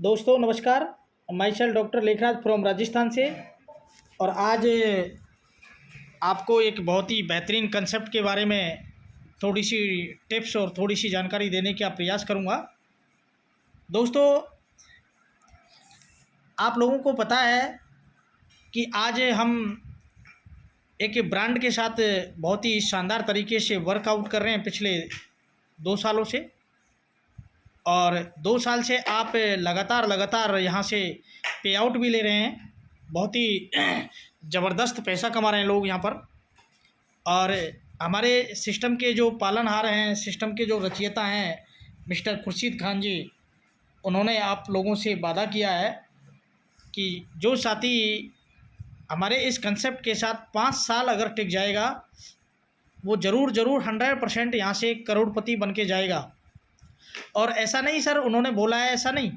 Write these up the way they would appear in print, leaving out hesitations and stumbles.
दोस्तों नमस्कार। My self doctor Lekhraj from Rajasthan से। और आज आपको एक बहुत ही बेहतरीन कंसेप्ट के बारे में थोड़ी सी टिप्स और थोड़ी सी जानकारी देने का प्रयास करूंगा। दोस्तों, आप लोगों को पता है कि आज हम एक ब्रांड के साथ बहुत ही शानदार तरीके से वर्कआउट कर रहे हैं पिछले 2 सालों से। और 2 साल से आप लगातार यहाँ से पे आउट भी ले रहे हैं। बहुत ही ज़बरदस्त पैसा कमा रहे हैं लोग यहाँ पर। और हमारे सिस्टम के जो पालनहार हैं, सिस्टम के जो रचयिता हैं मिस्टर खुर्शीद खान जी, उन्होंने आप लोगों से वादा किया है कि जो साथी हमारे इस कंसेप्ट के साथ 5 साल अगर टिक जाएगा वो ज़रूर 100% यहाँ से करोड़पति बन के जाएगा। और ऐसा नहीं सर उन्होंने बोला है, ऐसा नहीं,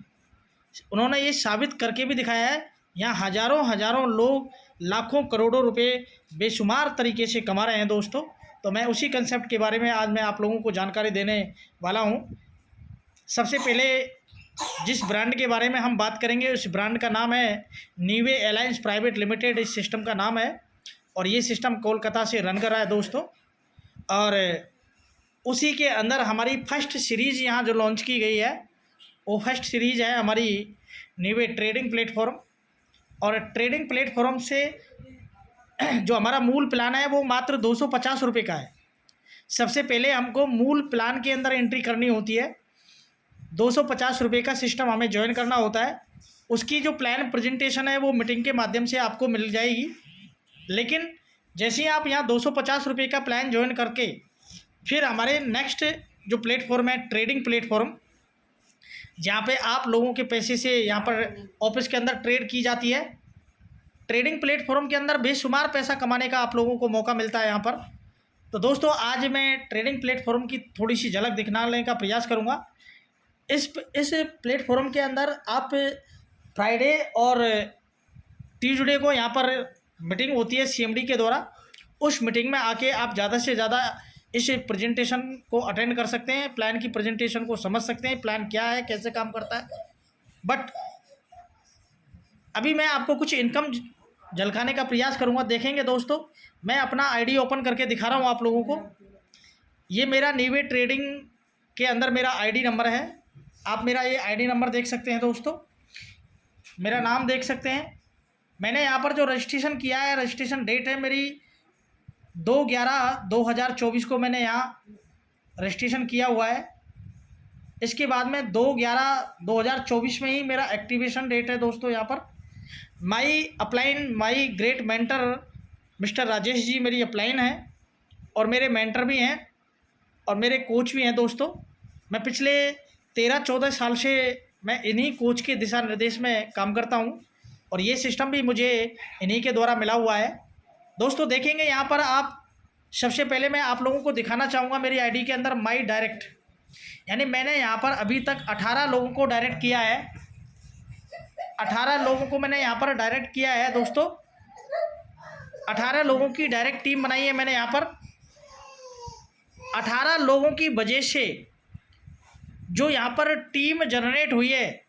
उन्होंने ये साबित करके भी दिखाया है। यहाँ हज़ारों लोग लाखों करोड़ों रुपए बेशुमार तरीके से कमा रहे हैं दोस्तों। तो मैं उसी कंसेप्ट के बारे में आज मैं आप लोगों को जानकारी देने वाला हूँ। सबसे पहले जिस ब्रांड के बारे में हम बात करेंगे उस ब्रांड का नाम है नीवे एलायंस प्राइवेट लिमिटेड, इस सिस्टम का नाम है। और ये सिस्टम कोलकाता से रन कर रहा है दोस्तों। और उसी के अंदर हमारी फर्स्ट सीरीज़ यहाँ जो लॉन्च की गई है वो फर्स्ट सीरीज़ है हमारी नीवे ट्रेडिंग प्लेटफॉर्म। और ट्रेडिंग प्लेटफॉर्म से जो हमारा मूल प्लान है वो मात्र 250 रुपये का है। सबसे पहले हमको मूल प्लान के अंदर एंट्री करनी होती है। 250 रुपये का सिस्टम हमें ज्वाइन करना होता है। उसकी जो प्लान प्रेजेंटेशन है वो मीटिंग के माध्यम से आपको मिल जाएगी। लेकिन जैसे ही आप यहाँ 250 रुपये का प्लान ज्वाइन करके फिर हमारे नेक्स्ट जो प्लेटफॉर्म है ट्रेडिंग प्लेटफॉर्म, जहाँ पे आप लोगों के पैसे से यहाँ पर ऑफिस के अंदर ट्रेड की जाती है। ट्रेडिंग प्लेटफॉर्म के अंदर बेशुमार पैसा कमाने का आप लोगों को मौका मिलता है यहाँ पर। तो दोस्तों आज मैं ट्रेडिंग प्लेटफॉर्म की थोड़ी सी झलक दिखाने का प्रयास करूँगा। इस प्लेटफॉर्म के अंदर आप फ्राइडे और ट्यूसडे को यहाँ पर मीटिंग होती है CMD के द्वारा। उस मीटिंग में आके आप ज़्यादा से ज़्यादा इस प्रेजेंटेशन को अटेंड कर सकते हैं, प्लान की प्रेजेंटेशन को समझ सकते हैं, प्लान क्या है, कैसे काम करता है। बट अभी मैं आपको कुछ इनकम झलकाने का प्रयास करूंगा। देखेंगे दोस्तों, मैं अपना आईडी ओपन करके दिखा रहा हूं आप लोगों को। ये मेरा नीवे ट्रेडिंग के अंदर मेरा आईडी नंबर है। आप मेरा ये आईडी नंबर देख सकते हैं दोस्तों, मेरा नाम देख सकते हैं। मैंने यहाँ पर जो रजिस्ट्रेशन किया है, रजिस्ट्रेशन डेट है मेरी 2/11/2024 को मैंने यहाँ रजिस्ट्रेशन किया हुआ है। इसके बाद में 2/11/2024 में ही मेरा एक्टिवेशन डेट है दोस्तों। यहाँ पर my great mentor mister Rajesh ji मेरी अपलाइन है और मेरे मेंटर भी हैं और मेरे कोच भी हैं दोस्तों। मैं पिछले 13-14 साल से मैं इन्हीं कोच के दिशा निर्देश में काम करता हूँ और ये सिस्टम भी मुझे इन्हीं के द्वारा मिला हुआ है दोस्तों। देखेंगे यहाँ पर आप, सबसे पहले मैं आप लोगों को दिखाना चाहूँगा मेरी आईडी के अंदर माई डायरेक्ट, यानी मैंने यहाँ पर अभी तक 18 लोगों को डायरेक्ट किया है। 18 लोगों को मैंने यहाँ पर डायरेक्ट किया है दोस्तों। 18 लोगों की डायरेक्ट टीम बनाई है मैंने यहाँ पर। 18 लोगों की वजह से जो यहाँ पर टीम जनरेट हुई है,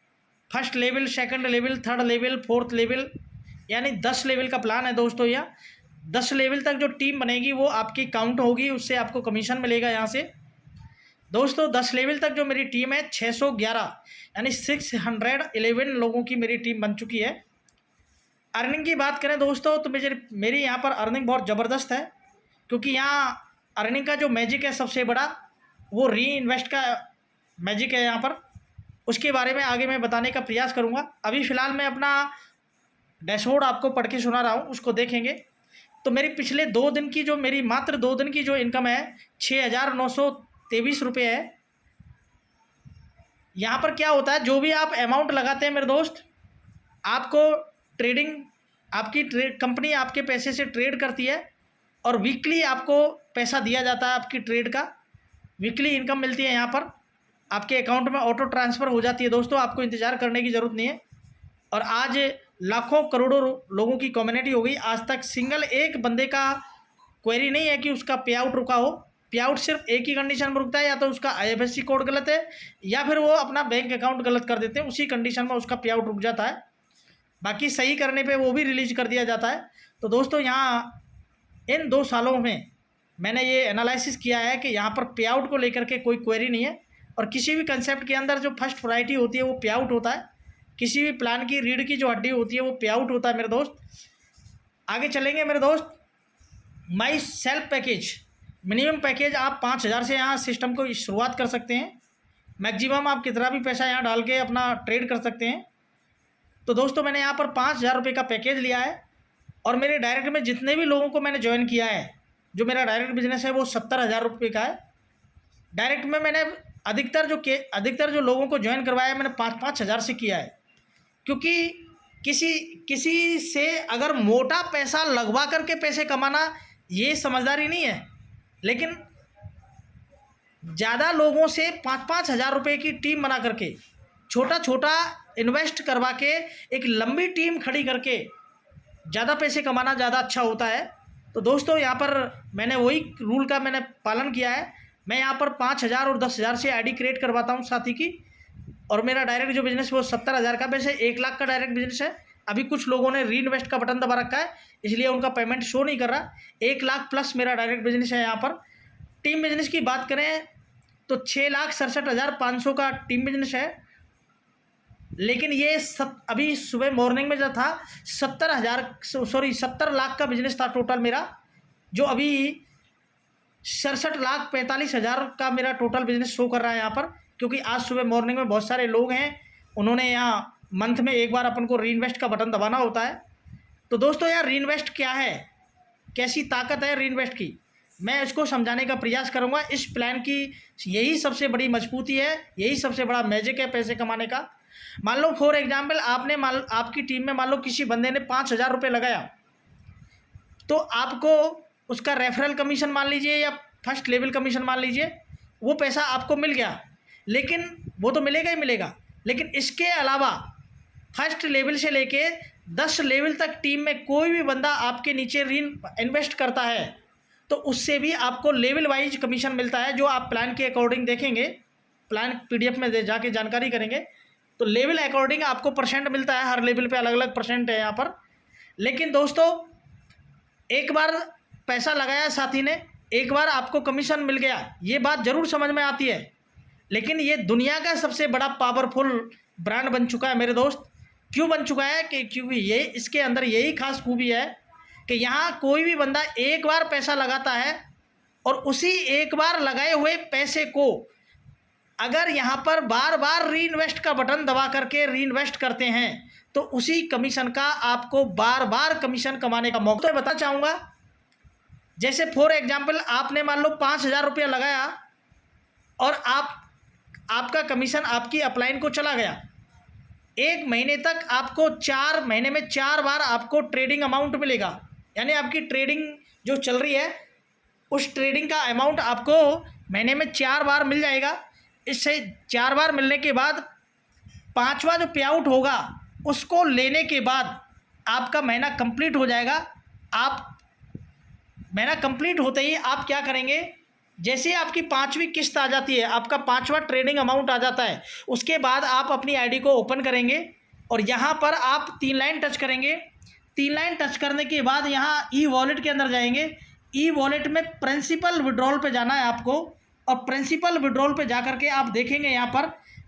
first level, second level, third level, fourth level, यानी 10 लेवल का प्लान है दोस्तों। यह 10 लेवल तक जो टीम बनेगी वो आपकी काउंट होगी, उससे आपको कमीशन मिलेगा यहाँ से दोस्तों। 10 लेवल तक जो मेरी टीम है 611 यानी 611 लोगों की मेरी टीम बन चुकी है। अर्निंग की बात करें दोस्तों तो मेरी यहाँ पर अर्निंग बहुत ज़बरदस्त है, क्योंकि यहाँ अर्निंग का जो मैजिक है सबसे बड़ा वो री इन्वेस्ट का मैजिक है यहाँ पर। उसके बारे में आगे मैं बताने का प्रयास करूँगा। अभी फ़िलहाल मैं अपना डैशबोर्ड आपको पढ़ के सुना रहा हूँ, उसको देखेंगे तो मेरी पिछले 2 दिन की जो मेरी मात्र 2 दिन की जो इनकम है 6,923 रुपये है। यहाँ पर क्या होता है, जो भी आप अमाउंट लगाते हैं मेरे दोस्त, आपको ट्रेडिंग आपकी कंपनी आपके पैसे से ट्रेड करती है और वीकली आपको पैसा दिया जाता है। आपकी ट्रेड का वीकली इनकम मिलती है, यहाँ पर आपके अकाउंट में ऑटो ट्रांसफ़र हो जाती है दोस्तों। आपको इंतज़ार करने की ज़रूरत नहीं है। और आज लाखों करोड़ों लोगों की कम्युनिटी हो गई। आज तक सिंगल एक बंदे का क्वेरी नहीं है कि उसका पे आउट रुका हो। पे आउट सिर्फ एक ही कंडीशन में रुकता है, या तो उसका IFSC कोड गलत है या फिर वो अपना बैंक अकाउंट गलत कर देते हैं, उसी कंडीशन में उसका पे आउट रुक जाता है। बाकी सही करने पे वो भी रिलीज कर दिया जाता है। तो दोस्तों यहाँ इन 2 सालों में मैंने ये एनालिसिस किया है कि यहाँ पर पे आउट को लेकर के कोई क्वेरी नहीं है, और किसी भी कंसेप्ट के अंदर जो फर्स्ट प्रायोरिटी होती है वो पे आउट होता है। किसी भी प्लान की रीढ़ की जो हड्डी होती है वो पे आउट होता है मेरे दोस्त। आगे चलेंगे मेरे दोस्त। My self package, minimum package आप 5,000 से यहाँ सिस्टम को शुरुआत कर सकते हैं। मैक्सिमम आप कितना भी पैसा यहाँ डाल के अपना ट्रेड कर सकते हैं। तो दोस्तों मैंने यहाँ पर 5,000 रुपये का पैकेज लिया है, और मेरे डायरेक्ट में जितने भी लोगों को मैंने ज्वाइन किया है, जो मेरा डायरेक्ट बिजनेस है वो 70,000 रुपये का है। डायरेक्ट में मैंने अधिकतर जो लोगों को ज्वाइन करवाया है मैंने 5-5 हज़ार से किया है, क्योंकि किसी से अगर मोटा पैसा लगवा करके पैसे कमाना ये समझदारी नहीं है, लेकिन ज़्यादा लोगों से 5-5 हज़ार रुपये की टीम बना करके छोटा छोटा इन्वेस्ट करवा के एक लंबी टीम खड़ी करके ज़्यादा पैसे कमाना ज़्यादा अच्छा होता है। तो दोस्तों यहाँ पर मैंने वही रूल का मैंने पालन किया है। मैं यहाँ पर 5,000 और 10,000 से आईडी क्रिएट करवाता हूँ साथी की, और मेरा डायरेक्ट जो बिज़नेस है वो 70,000 का, वैसे 1 लाख का डायरेक्ट बिजनेस है। अभी कुछ लोगों ने री इन्वेस्ट का बटन दबा रखा है, इसलिए उनका पेमेंट शो नहीं कर रहा। 1 लाख प्लस मेरा डायरेक्ट बिजनेस है। यहाँ पर टीम बिजनेस की बात करें तो 6,67,500 का टीम बिजनेस है, लेकिन ये अभी सुबह मॉर्निंग में जो था 70 लाख का बिजनेस था टोटल मेरा, जो अभी 67,45,000 का मेरा टोटल बिजनेस शो कर रहा है यहाँ पर। क्योंकि आज सुबह मॉर्निंग में बहुत सारे लोग हैं, उन्होंने यहाँ मंथ में एक बार अपन को री इन्वेस्ट का बटन दबाना होता है। तो दोस्तों यार री इन्वेस्ट क्या है, कैसी ताकत है री इन्वेस्ट की, मैं इसको समझाने का प्रयास करूँगा। इस प्लान की यही सबसे बड़ी मजबूती है, यही सबसे बड़ा मैजिक है पैसे कमाने का। मान लो फॉर एग्जाम्पल आपकी टीम में मान लो किसी बंदे ने 5,000 रुपये लगाया, तो आपको उसका रेफरल कमीशन मान लीजिए या फर्स्ट लेवल कमीशन मान लीजिए, वो पैसा आपको मिल गया, लेकिन वो तो मिलेगा ही मिलेगा, लेकिन इसके अलावा फर्स्ट लेवल से लेके 10 लेवल तक टीम में कोई भी बंदा आपके नीचे री इन्वेस्ट करता है तो उससे भी आपको लेवल वाइज कमीशन मिलता है, जो आप प्लान के अकॉर्डिंग देखेंगे, प्लान PDF में जाके जानकारी करेंगे तो लेवल अकॉर्डिंग आपको परसेंट मिलता है। हर लेवल पे अलग अलग परसेंट है यहाँ पर। लेकिन दोस्तों एक बार पैसा लगाया साथी ने, एक बार आपको कमीशन मिल गया, ये बात ज़रूर समझ में आती है, लेकिन ये दुनिया का सबसे बड़ा पावरफुल ब्रांड बन चुका है मेरे दोस्त। क्यों बन चुका है कि क्योंकि ये इसके अंदर यही खास खूबी है कि यहाँ कोई भी बंदा एक बार पैसा लगाता है और उसी एक बार लगाए हुए पैसे को अगर यहाँ पर बार बार री इन्वेस्ट का बटन दबा करके री इन्वेस्ट करते हैं तो उसी कमीशन का आपको बार बार कमीशन कमाने का मौका। तो बताना चाहूँगा, जैसे फॉर एग्जांपल आपने मान लो 5,000 रुपया लगाया और आपका कमीशन आपकी अपलाइन को चला गया, 1 महीने तक आपको 4 महीने में 4 बार आपको ट्रेडिंग अमाउंट मिलेगा। यानी आपकी ट्रेडिंग जो चल रही है उस ट्रेडिंग का अमाउंट आपको महीने में 4 बार मिल जाएगा। इससे 4 बार मिलने के बाद 5वां जो पे आउट होगा उसको लेने के बाद आपका महीना कंप्लीट हो जाएगा। आप महीना कंप्लीट होते ही आप क्या करेंगे, जैसे ही आपकी 5वीं किस्त आ जाती है, आपका 5वां ट्रेडिंग अमाउंट आ जाता है, उसके बाद आप अपनी आईडी को ओपन करेंगे और यहाँ पर आप 3 लाइन टच करेंगे। 3 लाइन टच करने के बाद यहाँ ई वॉलेट के अंदर जाएंगे। ई वॉलेट में प्रिंसिपल विड्रॉल पे जाना है आपको, और प्रिंसिपल विड्रॉल पे जा करके आप देखेंगे यहाँ पर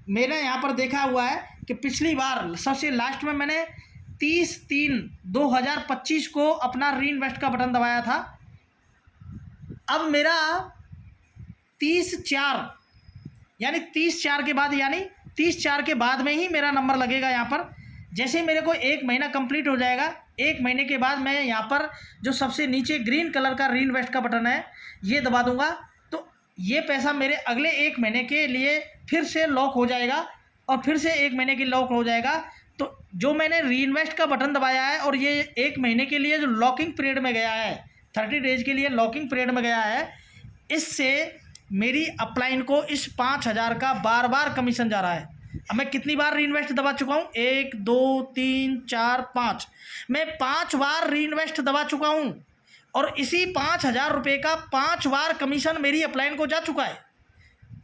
मैंने यहाँ पर देखा हुआ है कि पिछली बार सबसे लास्ट में मैंने 30/3/2025 को अपना री इन्वेस्ट का बटन दबाया था। अब मेरा 30/4 यानी 30/4 के बाद, यानी 30/4 के बाद में ही मेरा नंबर लगेगा यहाँ पर। जैसे ही मेरे को 1 महीना कंप्लीट हो जाएगा, 1 महीने के बाद मैं यहाँ पर जो सबसे नीचे ग्रीन कलर का री इन्वेस्ट का बटन है ये दबा दूंगा, तो ये पैसा मेरे अगले 1 महीने के लिए फिर से लॉक हो जाएगा और फिर से 1 महीने की लॉक हो जाएगा। तो जो मैंने री इन्वेस्ट का बटन दबाया है और ये 1 महीने के लिए जो लॉकिंग पीरियड में गया है, 30 डेज के लिए लॉकिंग पीरियड में गया है, इससे मेरी अपलाइन को इस 5,000 का बार बार कमीशन जा रहा है। अब मैं कितनी बार री इन्वेस्ट दबा चुका हूँ, 1 2 3 4 5, मैं 5 बार री इन्वेस्ट दबा चुका हूँ और इसी 5,000 रुपये का 5 बार कमीशन मेरी अपलाइन को जा चुका है।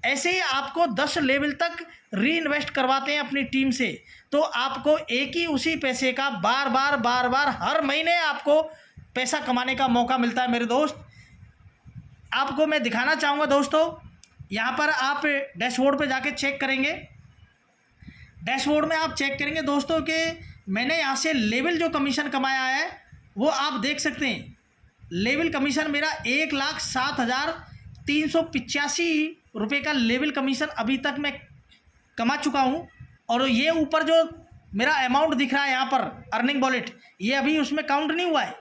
ऐसे ही आपको 10 लेवल तक री इन्वेस्ट करवाते हैं अपनी टीम से, तो आपको एक ही उसी पैसे का बार बार हर महीने आपको पैसा कमाने का मौका मिलता है मेरे दोस्त। आपको मैं दिखाना चाहूँगा दोस्तों, यहाँ पर आप डैशबोर्ड पे जाके चेक करेंगे। डैशबोर्ड में आप चेक करेंगे दोस्तों कि मैंने यहाँ से लेवल जो कमीशन कमाया है वो आप देख सकते हैं। लेवल कमीशन मेरा 1,07,385 रुपये का लेवल कमीशन अभी तक मैं कमा चुका हूँ। और ये ऊपर जो मेरा अमाउंट दिख रहा है यहाँ पर अर्निंग वॉलेट, ये अभी उसमें काउंट नहीं हुआ है।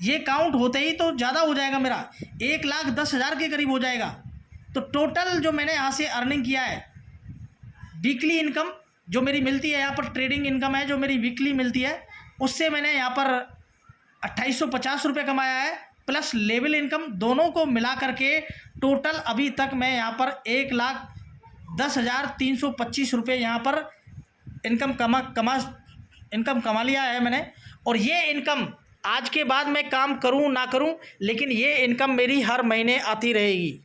ये काउंट होते ही तो ज़्यादा हो जाएगा, मेरा 1,10,000 के करीब हो जाएगा। तो टोटल जो मैंने यहाँ से अर्निंग किया है, वीकली इनकम जो मेरी मिलती है यहाँ पर, ट्रेडिंग इनकम है जो मेरी वीकली मिलती है, उससे मैंने यहाँ पर 2,850 रुपये कमाया है, प्लस लेवल इनकम दोनों को मिला करके टोटल अभी तक मैं यहाँ पर 1,10,325 रुपये यहाँ पर इनकम कमा लिया है मैंने। और ये इनकम आज के बाद मैं काम करूँ ना करूँ, लेकिन ये इनकम मेरी हर महीने आती रहेगी।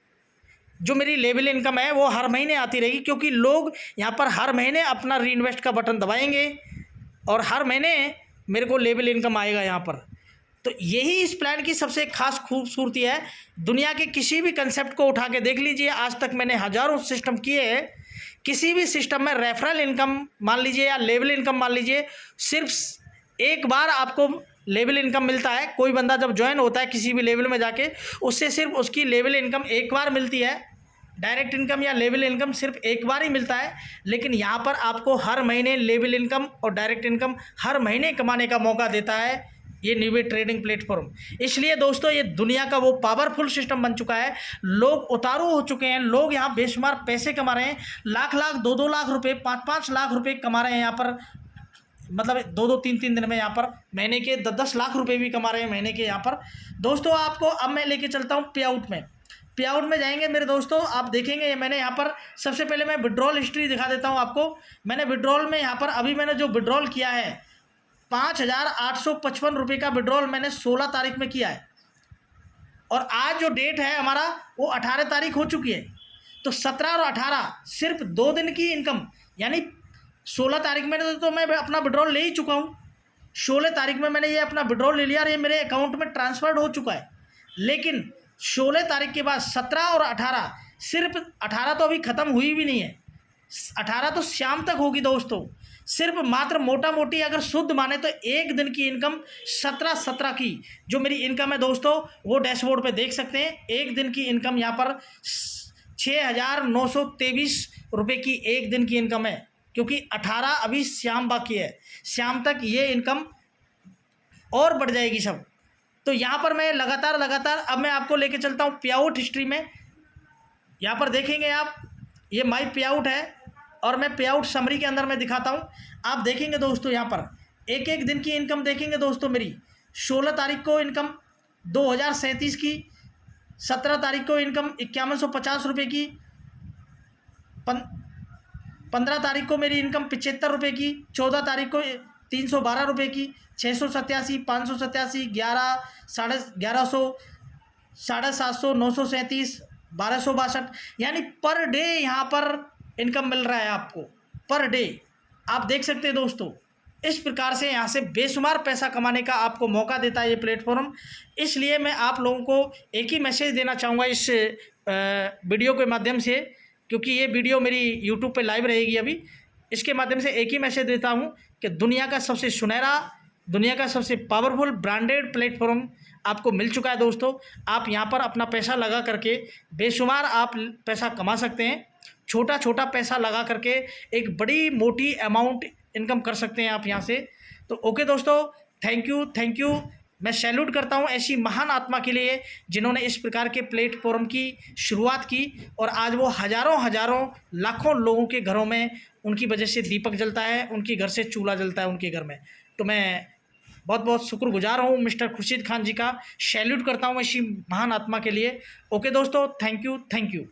जो मेरी लेवल इनकम है वो हर महीने आती रहेगी, क्योंकि लोग यहाँ पर हर महीने अपना री इन्वेस्ट का बटन दबाएंगे और हर महीने मेरे को लेवल इनकम आएगा यहाँ पर। तो यही इस प्लान की सबसे खास खूबसूरती है। दुनिया के किसी भी कंसेप्ट को उठा के देख लीजिए, आज तक मैंने हज़ारों सिस्टम किए हैं, किसी भी सिस्टम में रेफरल इनकम मान लीजिए या लेवल इनकम मान लीजिए, सिर्फ एक बार आपको लेवल इनकम मिलता है। कोई बंदा जब ज्वाइन होता है किसी भी लेवल में जाके, उससे सिर्फ उसकी लेवल इनकम एक बार मिलती है। डायरेक्ट इनकम या लेवल इनकम सिर्फ एक बार ही मिलता है, लेकिन यहाँ पर आपको हर महीने लेवल इनकम और डायरेक्ट इनकम हर महीने कमाने का मौका देता है ये न्यूवे ट्रेडिंग प्लेटफॉर्म। इसलिए दोस्तों ये दुनिया का वो पावरफुल सिस्टम बन चुका है। लोग उतारू हो चुके हैं, लोग यहाँ बेशुमार पैसे कमा रहे हैं, लाख 2-2 लाख रुपए, 5-5 लाख रुपए कमा रहे हैं यहाँ पर, मतलब 2-2, 3-3 दिन में यहाँ पर महीने के 10-10 लाख रुपए भी कमा रहे हैं महीने के यहाँ पर। दोस्तों आपको अब मैं लेके चलता हूँ पे आउट में। पे आउट में जाएंगे मेरे दोस्तों, आप देखेंगे मैंने यहाँ पर सबसे पहले मैं विड्रॉल हिस्ट्री दिखा देता हूँ आपको। मैंने विड्रॉल में यहाँ पर अभी मैंने जो विड्रॉल किया है 5,855 रुपये का विड्रॉल मैंने 16 तारीख में किया है, और आज जो डेट है हमारा वो 18 तारीख हो चुकी है। तो 17 और 18 सिर्फ 2 दिन की इनकम, यानी 16 तारीख में तो मैं अपना विड्रॉल ले ही चुका हूँ। 16 तारीख में मैंने ये अपना विड्रॉल ले लिया और ये मेरे अकाउंट में ट्रांसफर्ड हो चुका है। लेकिन 16 तारीख के बाद 17 और 18, सिर्फ 18 तो अभी ख़त्म हुई भी नहीं है, 18 तो शाम तक होगी दोस्तों। सिर्फ मात्र मोटा मोटी अगर शुद्ध माने तो एक दिन की इनकम 17 की जो मेरी इनकम है दोस्तों, वो डैशबोर्ड पे देख सकते हैं। एक दिन की इनकम यहाँ पर 6,923 रुपये की एक दिन की इनकम है, क्योंकि 18 अभी शाम बाकी है, शाम तक ये इनकम और बढ़ जाएगी सब। तो यहाँ पर मैं लगातार अब मैं आपको लेके चलता हूँ पे आउट हिस्ट्री में। यहाँ पर देखेंगे आप, ये माई पे आउट है और मैं पे आउट समरी के अंदर मैं दिखाता हूँ। आप देखेंगे दोस्तों यहाँ पर एक एक दिन की इनकम देखेंगे दोस्तों। मेरी 16 तारीख को इनकम 2,037 की, 17 तारीख को इनकम 5,150 रुपये की, 15 तारीख को मेरी इनकम 75 रुपये की, 14 तारीख को 312 रुपये की, 687, 587, 11, 1150, 750, 937, 1262, यानी पर डे यहाँ पर इनकम मिल रहा है आपको पर डे। आप देख सकते हैं दोस्तों, इस प्रकार से यहाँ से बेशुमार पैसा कमाने का आपको मौका देता है ये प्लेटफॉर्म। इसलिए मैं आप लोगों को एक ही मैसेज देना चाहूँगा इस वीडियो के माध्यम से, क्योंकि ये वीडियो मेरी यूट्यूब पे लाइव रहेगी अभी। इसके माध्यम से एक ही मैसेज देता हूँ कि दुनिया का सबसे सुनहरा, दुनिया का सबसे पावरफुल ब्रांडेड प्लेटफॉर्म आपको मिल चुका है दोस्तों। आप यहाँ पर अपना पैसा लगा करके बेशुमार आप पैसा कमा सकते हैं। छोटा छोटा पैसा लगा करके एक बड़ी मोटी अमाउंट इनकम कर सकते हैं आप यहाँ से। तो ओके दोस्तों, थैंक यू। मैं सैल्यूट करता हूँ ऐसी महान आत्मा के लिए जिन्होंने इस प्रकार के प्लेटफॉर्म की शुरुआत की, और आज वो हज़ारों लाखों लोगों के घरों में उनकी वजह से दीपक जलता है, उनके घर से चूल्हा जलता है उनके घर में। तो मैं बहुत बहुत शुक्रगुजार हूँ मिस्टर खुर्शीद खान जी का, सैल्यूट करता हूँ ऐसी महान आत्मा के लिए। ओके दोस्तों, थैंक यू।